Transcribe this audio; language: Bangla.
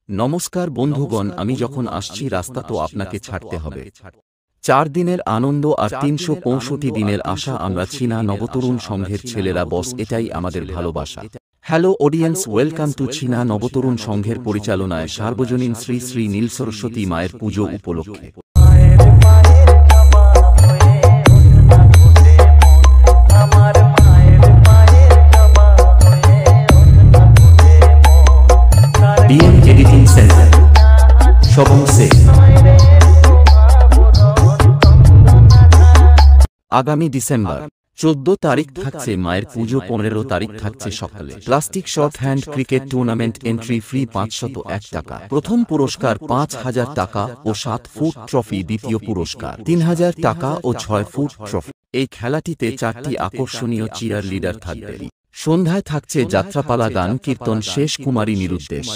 নমস্কার বন্ধুগণ, আমি যখন আসছি রাস্তা তো আপনাকে ছাড়তে হবে। 4 দিনের আনন্দ আর 365 দিনের আশা। আমরা চীনা নবতরুণ সংঘের ছেলেরা, বস, এটাই আমাদের ভালোবাসা। হ্যালো অডিয়েন্স, ওয়েলকাম টু চীনা নবতরুণ সংঘের পরিচালনায় সার্বজনীন শ্রী শ্রী নীল সরস্বতী মায়ের পুজো উপলক্ষে ডিএম এডিটিং সেন্টার সবংশে আগামী ডিসেম্বর 14 তারিখ থাকছে মায়ের পুজো, 15 তারিখ থাকছে সকালে plastic short hand cricket tournament. Entry free 501 টাকা। প্রথম পুরস্কার 5000 টাকা ও 7 ফুট ট্রফি। দ্বিতীয় পুরস্কার 3000 টাকা ও 6 ফুট ট্রফি। এই খেলাটিতে 4টি আকর্ষণীয় চিয়ার লিডার থাকবে। সন্ধ্যায় থাকছে যাত্রাপালা, গান, কীর্তন, শেষ কুমারী নিরুদ্দেশ।